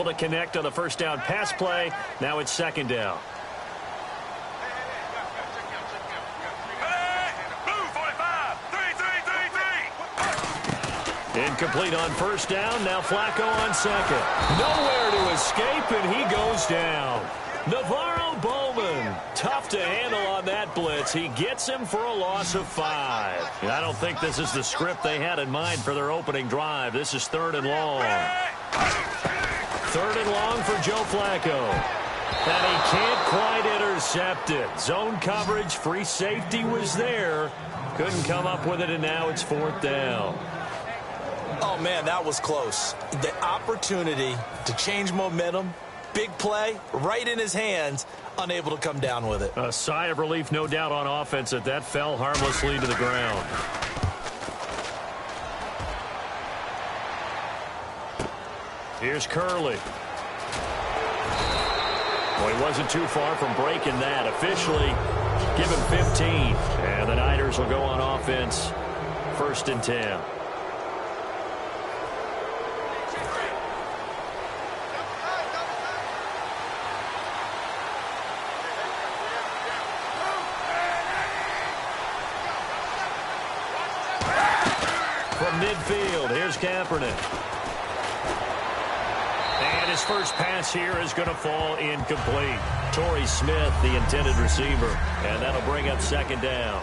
able to connect on the first down pass play. Now it's second down. Incomplete on first down. Now Flacco on second. Nowhere to escape, and he goes down. Navarro Bowman, tough to handle on that blitz. He gets him for a loss of 5. I don't think this is the script they had in mind for their opening drive. This is third and long. Third and long for Joe Flacco. And he can't quite intercept it. Zone coverage, free safety was there. Couldn't come up with it, and now it's fourth down. Oh, man, that was close. The opportunity to change momentum, big play, right in his hands, unable to come down with it. A sigh of relief, no doubt, on offense that fell harmlessly to the ground. Here's Curley. Well, he wasn't too far from breaking that. Officially, give him 15. And the Niners will go on offense, first and 10. From midfield, here's Kaepernick. And his first pass here is going to fall incomplete. Torrey Smith, the intended receiver. And that'll bring up second down.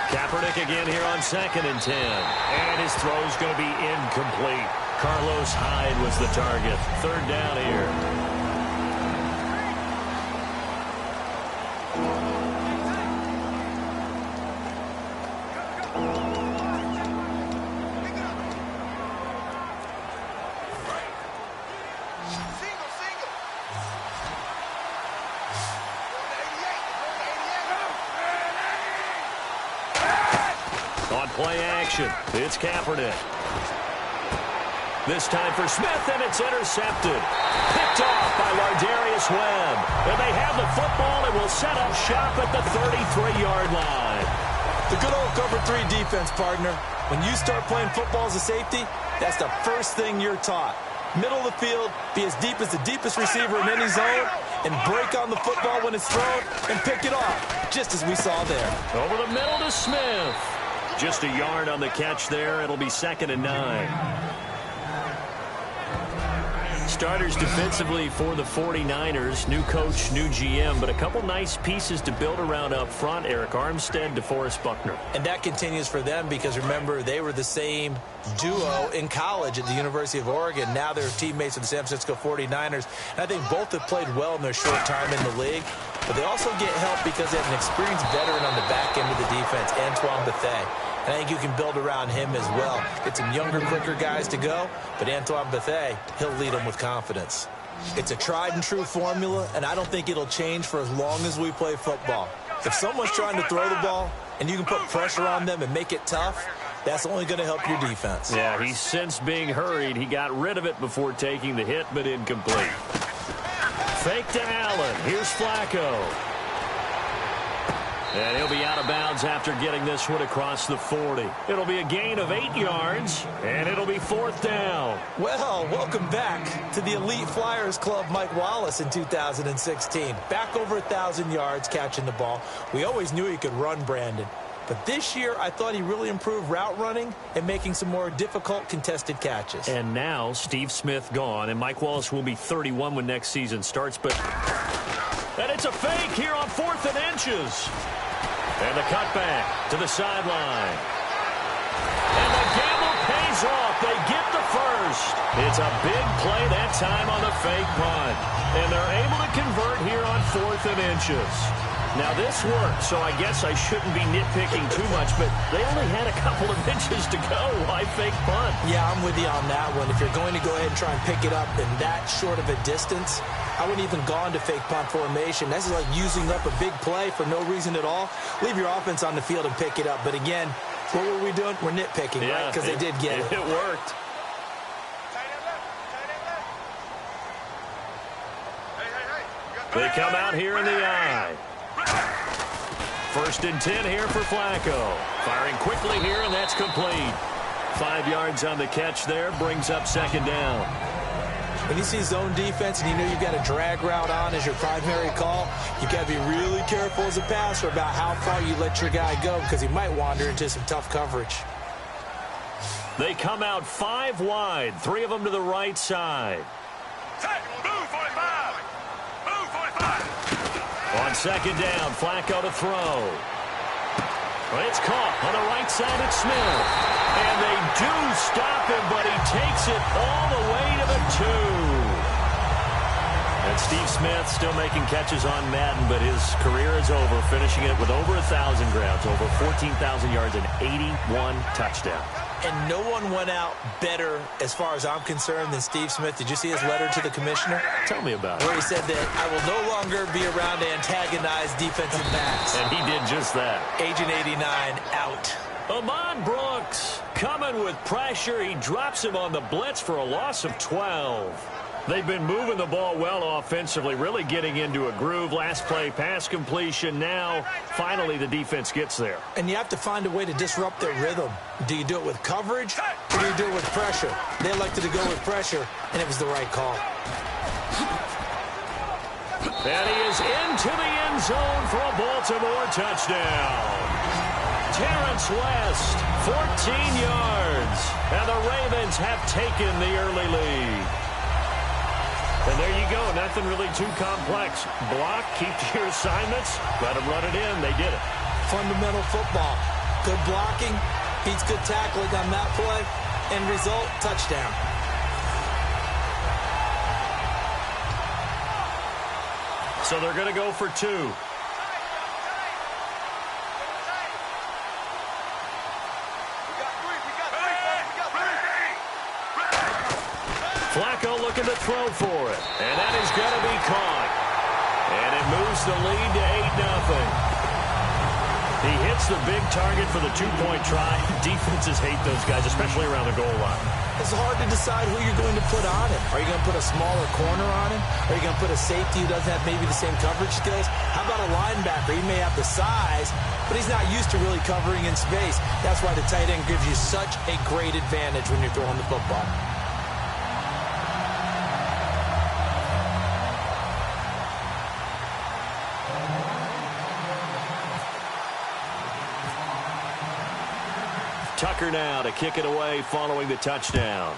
Kaepernick again here on second and 10. And his throw's going to be incomplete. Carlos Hyde was the target. Third down here. On play action, it's Kaepernick. This time for Smith, and it's intercepted. Picked off by Lardarius Webb. And they have the football and will set up shop at the 33-yard line. The good old cover 3 defense, partner. When you start playing football as a safety, that's the first thing you're taught. Middle of the field, be as deep as the deepest receiver in any zone, and break on the football when it's thrown, and pick it off, just as we saw there. Over the middle to Smith. Just a yard on the catch there. It'll be second and 9. Starters defensively for the 49ers. New coach, new GM, but a couple nice pieces to build around up front. Eric Armstead, DeForest Buckner. And that continues for them because, remember, they were the same duo in college at the University of Oregon. Now they're teammates of the San Francisco 49ers. And I think both have played well in their short time in the league. But they also get help because they have an experienced veteran on the back end of the defense, Antoine Bethea. And I think you can build around him as well. Get some younger, quicker guys to go, but Antoine Bethea, he'll lead them with confidence. It's a tried-and-true formula, and I don't think it'll change for as long as we play football. If someone's trying to throw the ball, and you can put pressure on them and make it tough, that's only going to help your defense. Yeah, he's since being hurried. He got rid of it before taking the hit, but incomplete. Fake to Allen. Here's Flacco. And he'll be out of bounds after getting this one across the 40. It'll be a gain of 8 yards, and it'll be fourth down. Well, welcome back to the Elite Flyers Club, Mike Wallace, in 2016. Back over 1,000 yards catching the ball. We always knew he could run, Brandon. But this year, I thought he really improved route running and making some more difficult contested catches. And now, Steve Smith gone, and Mike Wallace will be 31 when next season starts. And it's a fake here on 4th and inches. And the cutback to the sideline. And the gamble pays off. They get the first. It's a big play that time on the fake punt. And they're able to convert here on 4th and inches. Now, this worked, so I guess I shouldn't be nitpicking too much, but they only had a couple of inches to go. Why fake punt? Yeah, I'm with you on that one. If you're going to go ahead and try and pick it up in that short of a distance, I wouldn't even gone to fake punt formation. This is like using up a big play for no reason at all. Leave your offense on the field and pick it up. But again, what were we doing? We're nitpicking, right? Because they did get it. It worked. They come out here in the eye. First and 10 here for Flacco. Firing quickly here, and that's complete. 5 yards on the catch there, brings up second down. When you see zone defense and you know you've got a drag route on as your primary call, you've got to be really careful as a passer about how far you let your guy go because he might wander into some tough coverage. They come out 5 wide, 3 of them to the right side. Move 45. Move 45. On second down, Flacco to throw. Well, it's caught on the right side at Smith. And they do stop him, but he takes it all the way to the 2. And Steve Smith still making catches on Madden, but his career is over, finishing it with over 1,000 grabs, over 14,000 yards, and 81 touchdowns. And no one went out better, as far as I'm concerned, than Steve Smith. Did you see his letter to the commissioner? Tell me about it. Where he said that I will no longer be around to antagonize defensive backs. And he did just that. Agent 89 out. Ahman Brooks coming with pressure. He drops him on the blitz for a loss of 12. They've been moving the ball well offensively, really getting into a groove. Last play, pass completion. Now, finally, the defense gets there. And you have to find a way to disrupt their rhythm. Do you do it with coverage, or do you do it with pressure? They elected to go with pressure, and it was the right call. And he is into the end zone for a Baltimore touchdown. Terrence West, 14 yards. And the Ravens have taken the early lead. And there you go. Nothing really too complex. Block, keep to your assignments, let them run it in. They did it. Fundamental football. Good blocking, beats good tackling on that play. End result, touchdown. So they're going to go for 2. Flacco looking to throw for it. And that is going to be caught. And it moves the lead to 8-0. He hits the big target for the 2-point try. Defenses hate those guys, especially around the goal line. It's hard to decide who you're going to put on him. Are you going to put a smaller corner on him? Are you going to put a safety who doesn't have maybe the same coverage skills? How about a linebacker? He may have the size, but he's not used to really covering in space. That's why the tight end gives you such a great advantage when you're throwing the football. Tucker now to kick it away following the touchdown.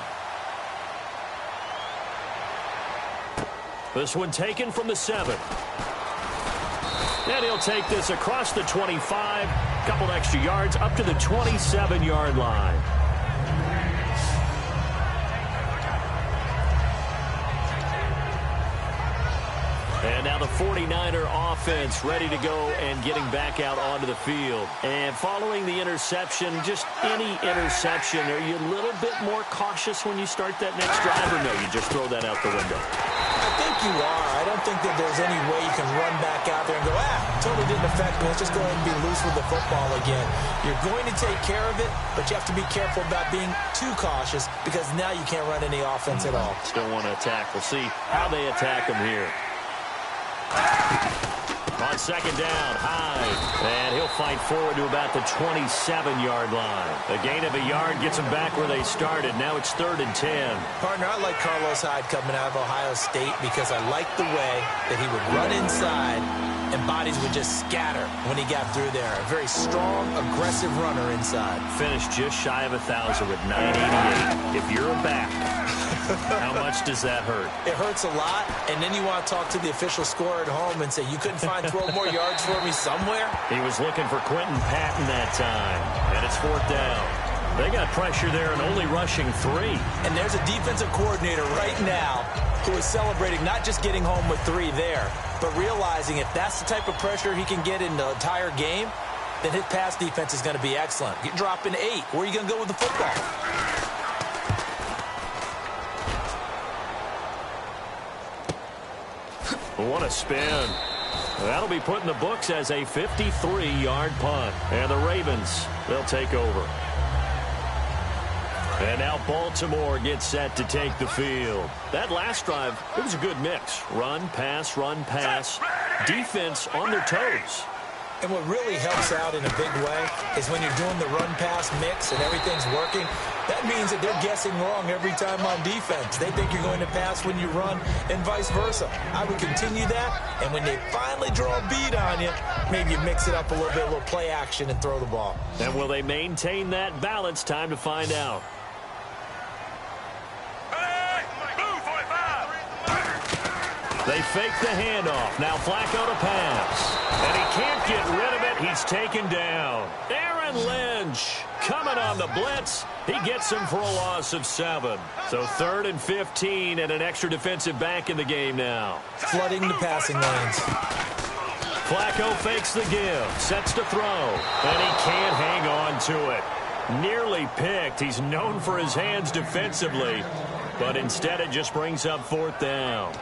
This one taken from the 7. And he'll take this across the 25. Couple extra yards up to the 27-yard line. And now the 49er offense ready to go and getting back out onto the field. And following the interception, just any interception, are you a little bit more cautious when you start that next drive, or no, you just throw that out the window? I think you are. I don't think that there's any way you can run back out there and go, totally didn't affect me. Let's just go ahead and be loose with the football again. You're going to take care of it, but you have to be careful about being too cautious because now you can't run any offense at all. Still want to attack. We'll see how they attack them here. On second down, Hyde. And he'll fight forward to about the 27-yard line. A gain of a yard gets them back where they started. Now it's 3rd and 10. Partner, I like Carlos Hyde coming out of Ohio State because I like the way that he would run inside and bodies would just scatter when he got through there. A very strong, aggressive runner inside. Finished just shy of 1,000 with 988. If you're a back, how much does that hurt? It hurts a lot, and then you want to talk to the official scorer at home and say, you couldn't find 12 more yards for me somewhere? He was looking for Quentin Patton that time, and it's 4th down. They got pressure there and only rushing 3. And there's a defensive coordinator right now who is celebrating not just getting home with 3 there, but realizing if that's the type of pressure he can get in the entire game, then his pass defense is going to be excellent. You're dropping 8. Where are you going to go with the football? What a spin. That'll be put in the books as a 53-yard punt. And the Ravens, they'll take over. And now Baltimore gets set to take the field. That last drive, it was a good mix. Run, pass, defense on their toes. And what really helps out in a big way is when you're doing the run-pass mix and everything's working, that means that they're guessing wrong every time on defense. They think you're going to pass when you run and vice versa. I would continue that, and when they finally draw a beat on you, maybe you mix it up a little bit, a little play action, and throw the ball. And will they maintain that balance? Time to find out. They fake the handoff. Now Flacco to pass. And he can't get rid of it. He's taken down. Aaron Lynch coming on the blitz. He gets him for a loss of 7. So 3rd and 15 and an extra defensive back in the game now. Flooding the passing lanes. Flacco fakes the give. Sets to throw. And he can't hang on to it. Nearly picked. He's known for his hands defensively. But instead it just brings up 4th down.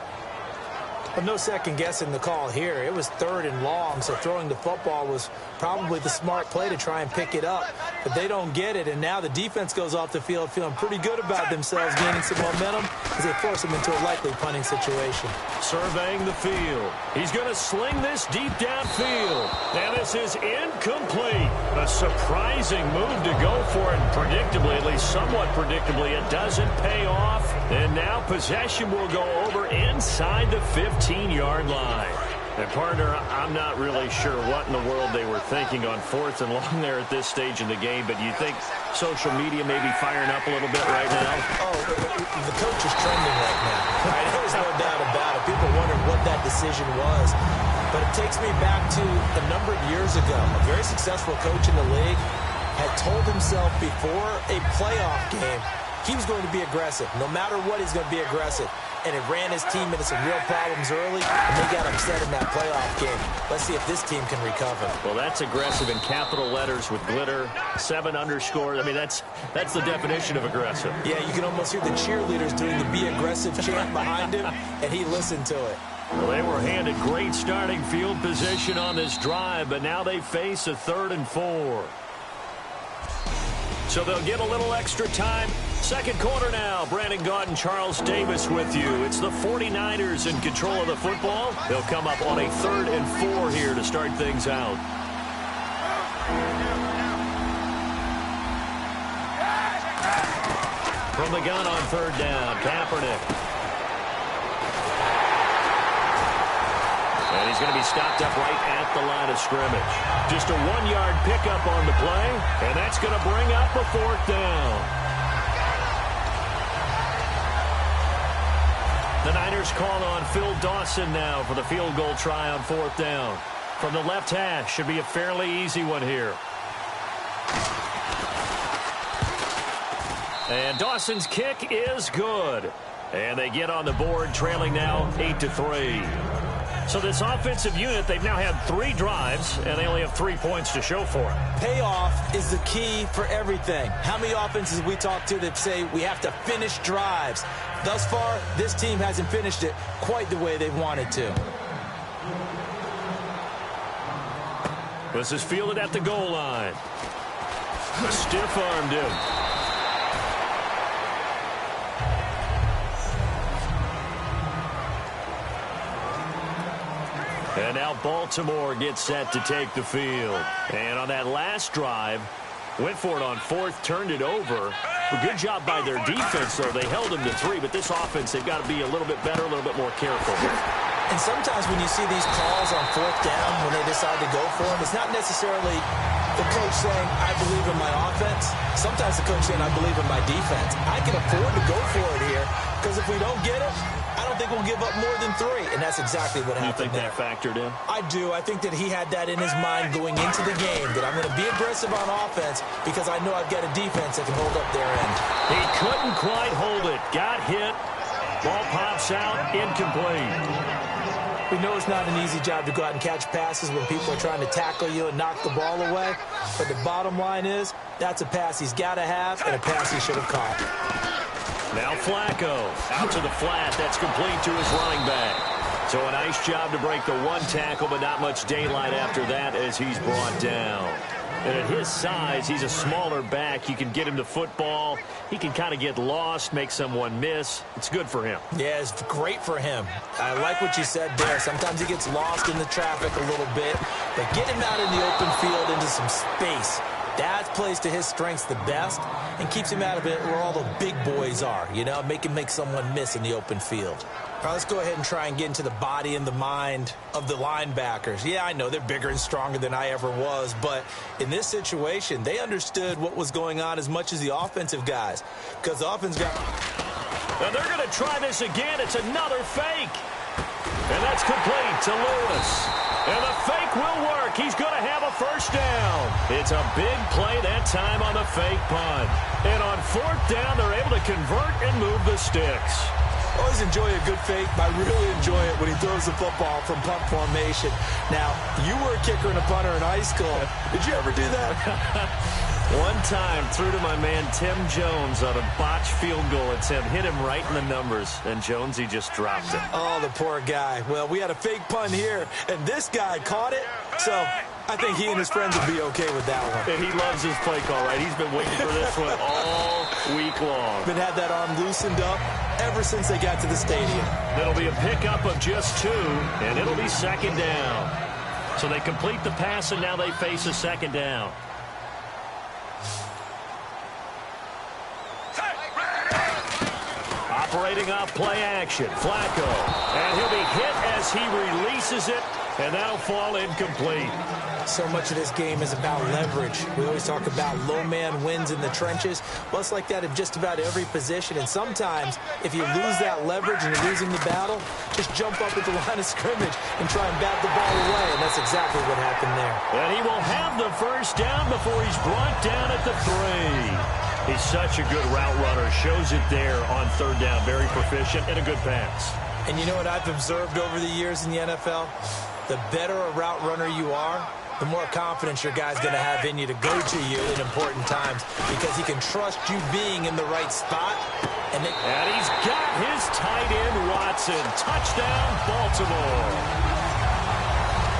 But no second guessing the call here. It was 3rd and long, so throwing the football was probably the smart play to try and pick it up. But they don't get it, and now the defense goes off the field feeling pretty good about themselves, gaining some momentum as they force them into a likely punting situation. Surveying the field. He's going to sling this deep downfield. And this is incomplete. A surprising move to go for it. Predictably, at least somewhat predictably, it doesn't pay off. And now possession will go over inside the 15-yard line. And, partner, I'm not really sure what in the world they were thinking on 4th and long there at this stage in the game, but you think social media may be firing up a little bit right now? Oh, the coach is trending right now. Right? There's no doubt about it. People wondered what that decision was. But it takes me back to a number of years ago. A very successful coach in the league had told himself before a playoff game he was going to be aggressive. No matter what, he's going to be aggressive. And it ran his team into some real problems early, and they got upset in that playoff game. Let's see if this team can recover. Well, that's aggressive in capital letters with glitter, 7 underscores. I mean, that's the definition of aggressive. Yeah, you can almost hear the cheerleaders doing the "Be Aggressive" chant behind him, and he listened to it. Well, they were handed great starting field position on this drive, but now they face a 3rd and 4. So they'll get a little extra time. Second quarter now. Brandon Gaudin and Charles Davis with you. It's the 49ers in control of the football. They'll come up on a 3rd and 4 here to start things out. From the gun on 3rd down, Kaepernick. And he's going to be stopped up right at the line of scrimmage. Just a 1-yard pickup on the play, and that's going to bring up a 4th down. The Niners call on Phil Dawson now for the field goal try on 4th down. From the left hash, should be a fairly easy one here. And Dawson's kick is good. And they get on the board, trailing now 8-3. So this offensive unit, they've now had 3 drives, and they only have 3 points to show for it. Payoff is the key for everything. How many offenses we talk to that say we have to finish drives? Thus far, this team hasn't finished it quite the way they wanted to. This is fielded at the goal line. Stiff-armed him. And now Baltimore gets set to take the field. And on that last drive, went for it on 4th, turned it over. A good job by their defense, though. They held them to 3, but this offense, they've got to be a little bit better, a little bit more careful. And sometimes when you see these calls on 4th down, when they decide to go for them, it's not necessarily the coach saying, I believe in my offense. Sometimes the coach saying, I believe in my defense. I can afford to go for it here, because if we don't get it, I don't think we'll give up more than 3. And that's exactly what happened there. You think that factored in? I do. I think that he had that in his mind going into the game, that I'm going to be aggressive on offense because I know I've got a defense that can hold up their end. He couldn't quite hold it. Got hit. Ball pops out. Incomplete. We know it's not an easy job to go out and catch passes when people are trying to tackle you and knock the ball away. But the bottom line is, that's a pass he's got to have and a pass he should have caught. Now Flacco out to the flat. That's complete to his running back. So a nice job to break the one tackle, but not much daylight after that as he's brought down. And at his size, he's a smaller back. You can get him to football. He can kind of get lost, make someone miss. It's good for him. Yeah, it's great for him. I like what you said there. Sometimes he gets lost in the traffic a little bit. But get him out in the open field into some space. That plays to his strengths the best and keeps him out of it where all the big boys are. You know, make him make someone miss in the open field. All right, let's go ahead and try and get into the body and the mind of the linebackers. Yeah, I know they're bigger and stronger than I ever was, but in this situation, they understood what was going on as much as the offensive guys. Because the offense got... And they're going to try this again. It's another fake. And that's complete to Lewis. And the fake will work. He's going to have a first down. It's a big play that time on the fake punt. And on fourth down, they're able to convert and move the sticks. Always enjoy a good fake, but I really enjoy it when he throws the football from punt formation. Now, you were a kicker and a punter in high school. Did you ever do that? One time, threw to my man Tim Jones on a botched field goal attempt. Hit him right in the numbers, and Jonesy just dropped it. Oh, the poor guy. Well, we had a fake punt here, and this guy caught it, so I think he and his friends would be okay with that one. And he loves his play call, right? He's been waiting for this one all week long. Been had that arm loosened up ever since they got to the stadium. It'll be a pickup of just 2, and it'll be second down. So they complete the pass, and now they face a second down. Operating off play action, Flacco. And he'll be hit as he releases it, and that'll fall incomplete. So much of this game is about leverage. We always talk about low man wins in the trenches. Well, it's like that in just about every position. And sometimes, if you lose that leverage and you're losing the battle, just jump up at the line of scrimmage and try and bat the ball away. And that's exactly what happened there. And he will have the first down before he's brought down at the 3. He's such a good route runner. Shows it there on third down. Very proficient and a good pass. And you know what I've observed over the years in the NFL? The better a route runner you are, the more confidence your guy's going to have in you to go to you in important times because he can trust you being in the right spot. And he's got his tight end, Watson. Touchdown, Baltimore.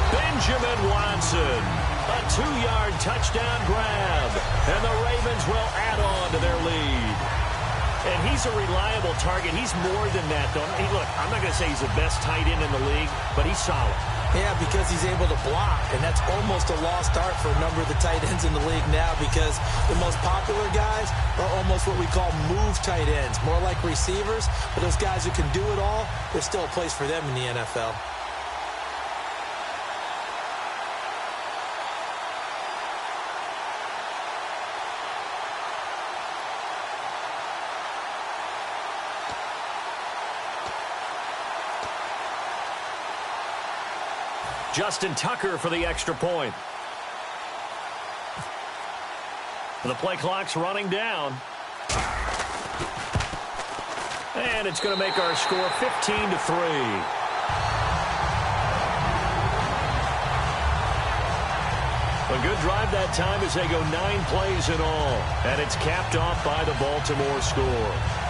Benjamin Watson. A 2-yard touchdown grab. And the Ravens will add on to their lead. And he's a reliable target. He's more than that, though. Look, I'm not going to say he's the best tight end in the league, but he's solid. Yeah, because he's able to block, and that's almost a lost art for a number of the tight ends in the league now because the most popular guys are almost what we call move tight ends, more like receivers, but those guys who can do it all, there's still a place for them in the NFL. Justin Tucker for the extra point. The play clock's running down. And it's going to make our score 15-3. A good drive that time as they go 9 plays in all. And it's capped off by the Baltimore score.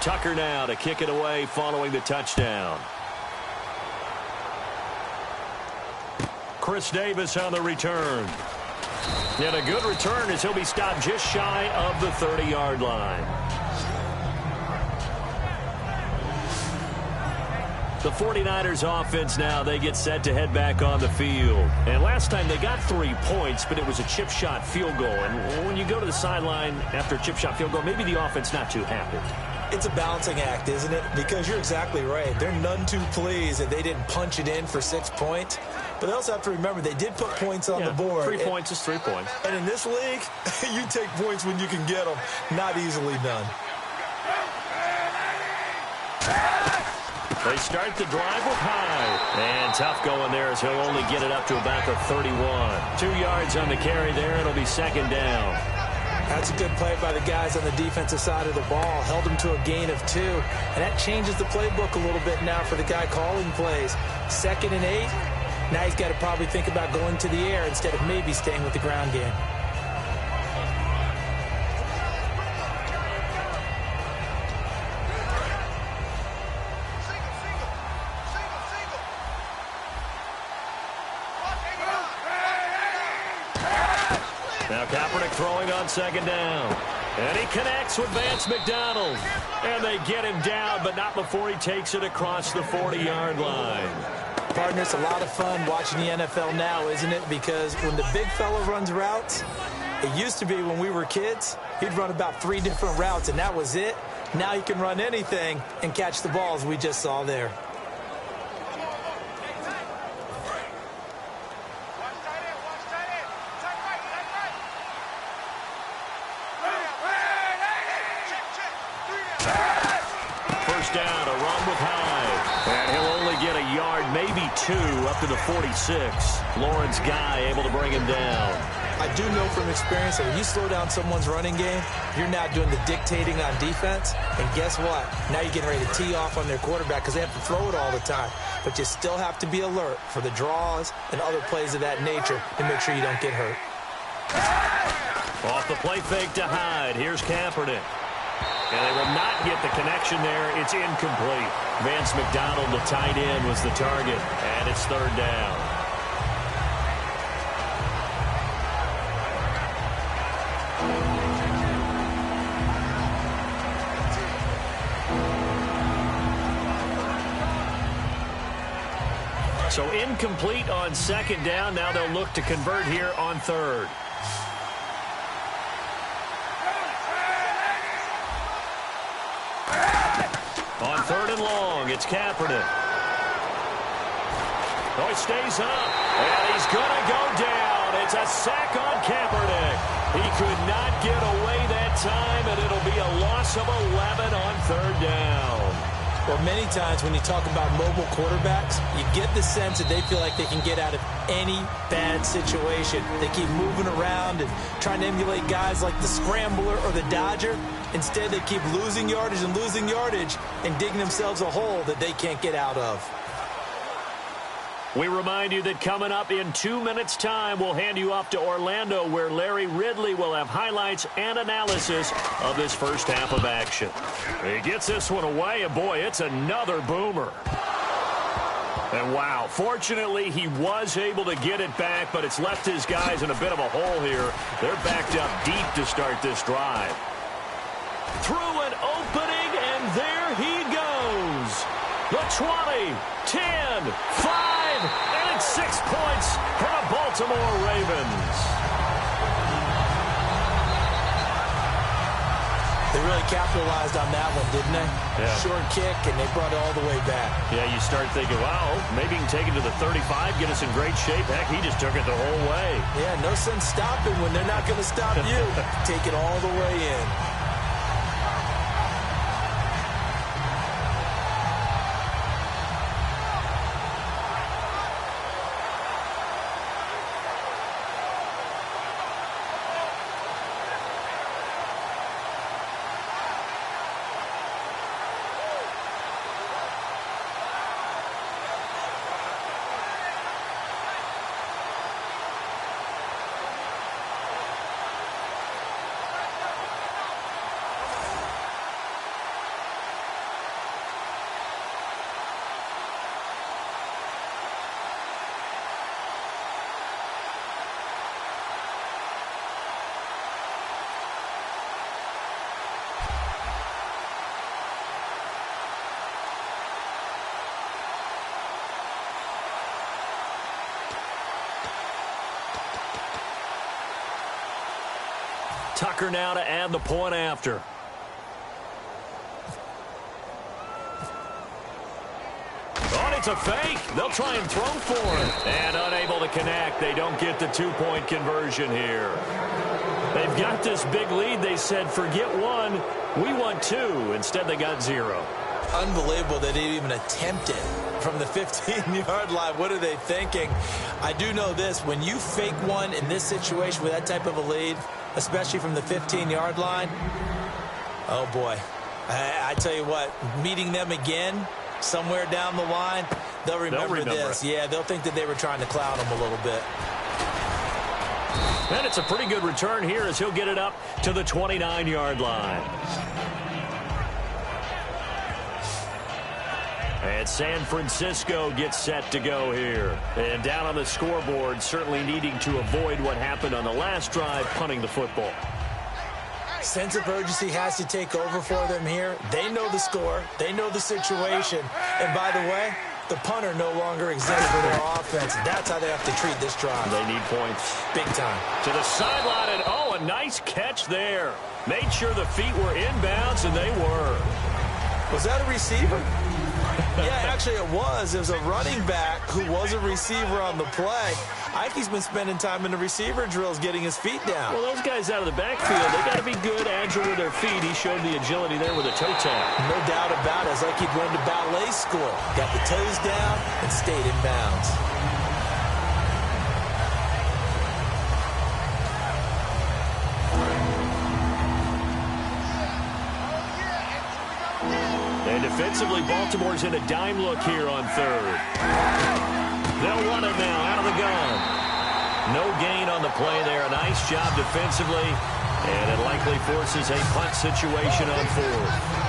Tucker now to kick it away following the touchdown. Chris Davis on the return. And a good return as he'll be stopped just shy of the 30-yard line. The 49ers offense now, they get set to head back on the field. And last time they got 3 points, but it was a chip shot field goal. And when you go to the sideline after a chip shot field goal, maybe the offense not too happy. It's a balancing act, isn't it? Because you're exactly right. They're none too pleased that they didn't punch it in for 6 points. But they also have to remember they did put points on the board. 3 points is 3 points. And in this league, you take points when you can get them. Not easily done. They start the drive with Hyde. And tough going there as he'll only get it up to about the 31. 2 yards on the carry there. It'll be second down. That's a good play by the guys on the defensive side of the ball. Held them to a gain of 2. And that changes the playbook a little bit now for the guy calling plays. 2nd and 8. Now he's got to probably think about going to the air instead of maybe staying with the ground game. Now Kaepernick throwing on 2nd down. And he connects with Vance McDonald. And they get him down, but not before he takes it across the 40-yard line. Partner, it's a lot of fun watching the NFL now, isn't it? Because when the big fella runs routes, it used to be when we were kids, he'd run about 3 different routes, and that was it. Now he can run anything and catch the balls we just saw there. Down, a run with Hyde. And he'll only get a yard, maybe 2, up to the 46. Lawrence Guy able to bring him down. I do know from experience that when you slow down someone's running game, you're now doing the dictating on defense. And guess what? Now you're getting ready to tee off on their quarterback because they have to throw it all the time. But you still have to be alert for the draws and other plays of that nature to make sure you don't get hurt. Off the play fake to Hyde. Here's Kaepernick. And they will not get the connection there. It's incomplete. Vance McDonald, the tight end, was the target. And it's 3rd down. So incomplete on 2nd down. Now they'll look to convert here on 3rd. On 3rd and long, it's Kaepernick. Oh, he stays up, and he's going to go down. It's a sack on Kaepernick. He could not get away that time, and it'll be a loss of 11 on 3rd down. Well, many times when you talk about mobile quarterbacks, you get the sense that they feel like they can get out of any bad situation. They keep moving around and trying to emulate guys like the Scrambler or the Dodger. Instead, they keep losing yardage and digging themselves a hole that they can't get out of. We remind you that coming up in 2 minutes' time, we'll hand you off to Orlando, where Larry Ridley will have highlights and analysis of this first half of action. He gets this one away, and boy, it's another boomer. And wow, fortunately, he was able to get it back, but it's left his guys in a bit of a hole here. They're backed up deep to start this drive. Through an opening, and there he goes. The 20, 10, 5, and it's 6 points for the Baltimore Ravens. They really capitalized on that one, didn't they? Yeah. Short kick, and they brought it all the way back. Yeah, you start thinking, wow, maybe he can take it to the 35, get us in great shape. Heck, he just took it the whole way. Yeah, no sense stopping when they're not going to stop you. Take it all the way in. Tucker now to add the point after. Oh, it's a fake. They'll try and throw for it. And unable to connect. They don't get the two-point conversion here. They've got this big lead. They said, forget one. We want two. Instead, they got zero. Unbelievable that they even attempted from the 15-yard line. What are they thinking? I do know this. When you fake one in this situation with that type of a lead, especially from the 15-yard line, oh, boy. I tell you what, meeting them again somewhere down the line, they'll remember this. Yeah, they'll think that they were trying to clown them a little bit. And it's a pretty good return here as he'll get it up to the 29-yard line. And San Francisco gets set to go here. And down on the scoreboard, certainly needing to avoid what happened on the last drive, punting the football. Sense of urgency has to take over for them here. They know the score. They know the situation. And by the way, the punter no longer exists for their offense. That's how they have to treat this drive. They need points. Big time. To the sideline, and oh, a nice catch there. Made sure the feet were inbounds, and they were. Was that a receiver? Yeah, actually it was. It was a running back who was a receiver on the play. I think he's been spending time in the receiver drills getting his feet down. Well, those guys out of the backfield, they got to be good, agile with their feet. He showed the agility there with a toe tap. No doubt about it. It's like he'd gone to ballet school. Got the toes down and stayed in bounds. And defensively, Baltimore's in a dime look here on third. They'll run it now out of the gun. No gain on the play there. A nice job defensively. And it likely forces a punt situation on fourth.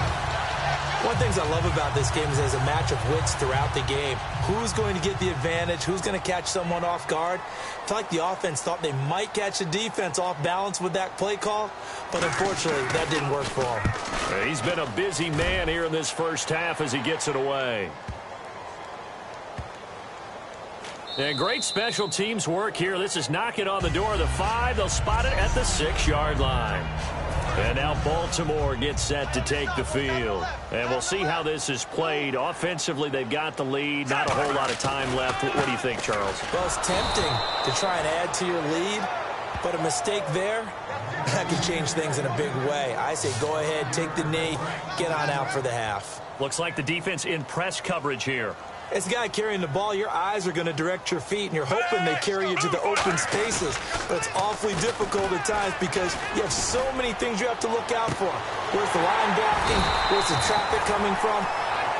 One of the things I love about this game is there's a match of wits throughout the game. Who's going to get the advantage? Who's going to catch someone off guard? I feel like the offense thought they might catch the defense off balance with that play call, but unfortunately, that didn't work for him. He's been a busy man here in this first half as he gets it away. And great special teams work here. This is knocking on the door of the 5. They'll spot it at the 6-yard line. And now Baltimore gets set to take the field. And we'll see how this is played. Offensively, they've got the lead. Not a whole lot of time left. What do you think, Charles? Well, it's tempting to try and add to your lead, but a mistake there, that can change things in a big way. I say go ahead, take the knee, get on out for the half. Looks like the defense in press coverage here. As a guy carrying the ball, your eyes are going to direct your feet, and you're hoping they carry you to the open spaces. But it's awfully difficult at times because you have so many things you have to look out for. Where's the line blocking? Where's the traffic coming from?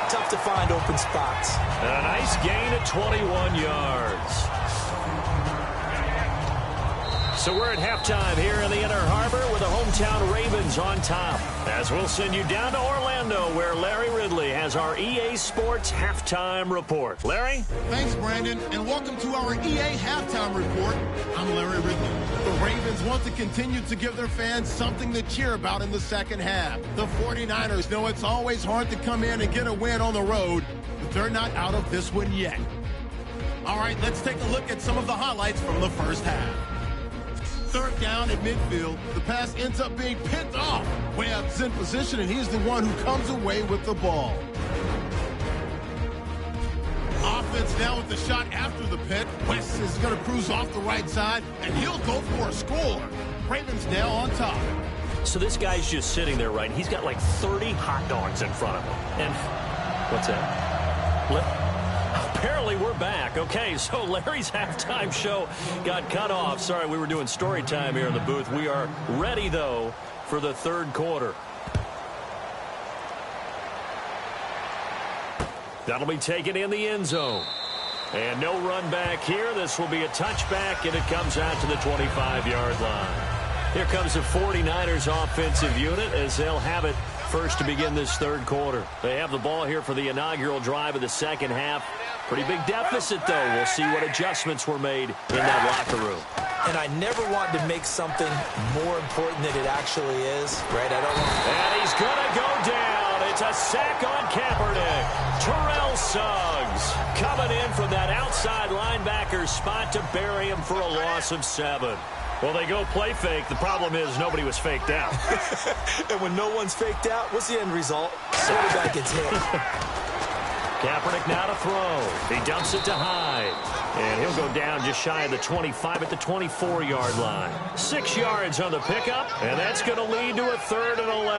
Tough to find open spots. And a nice gain of 21 yards. So we're at halftime here in the Inner Harbor with the hometown Ravens on top. As we'll send you down to Orlando where Larry Ridley has our EA Sports Halftime Report. Larry? Thanks, Brandon, and welcome to our EA Halftime Report. I'm Larry Ridley. The Ravens want to continue to give their fans something to cheer about in the second half. The 49ers know it's always hard to come in and get a win on the road, but they're not out of this one yet. All right, let's take a look at some of the highlights from the first half. Third down at midfield, the pass ends up being picked off. Webb's in position, and he's the one who comes away with the ball. Offense now with the shot after the pick. West is going to cruise off the right side, and he'll go for a score. Ravens now on top. So this guy's just sitting there, right? He's got like 30 hot dogs in front of him. And what's that? Apparently we're back. Okay, so Larry's halftime show got cut off. Sorry, we were doing story time here in the booth. We are ready, though, for the third quarter. That'll be taken in the end zone. And no run back here. This will be a touchback, and it comes out to the 25-yard line. Here comes the 49ers offensive unit as they'll have it first to begin this third quarter. They have the ball here for the inaugural drive of the second half. Pretty big deficit, though. We'll see what adjustments were made in that locker room. And I never want to make something more important than it actually is, right? I don't want to... And he's going to go down. It's a sack on Kaepernick. Terrell Suggs coming in from that outside linebacker spot to bury him for a loss of 7. Well, they go play fake. The problem is nobody was faked out. And when no one's faked out, what's the end result? Quarterback gets hit. Kaepernick now to throw. He dumps it to Hyde. And he'll go down just shy of the 25 at the 24-yard line. 6 yards on the pickup, and that's going to lead to a 3rd and 11.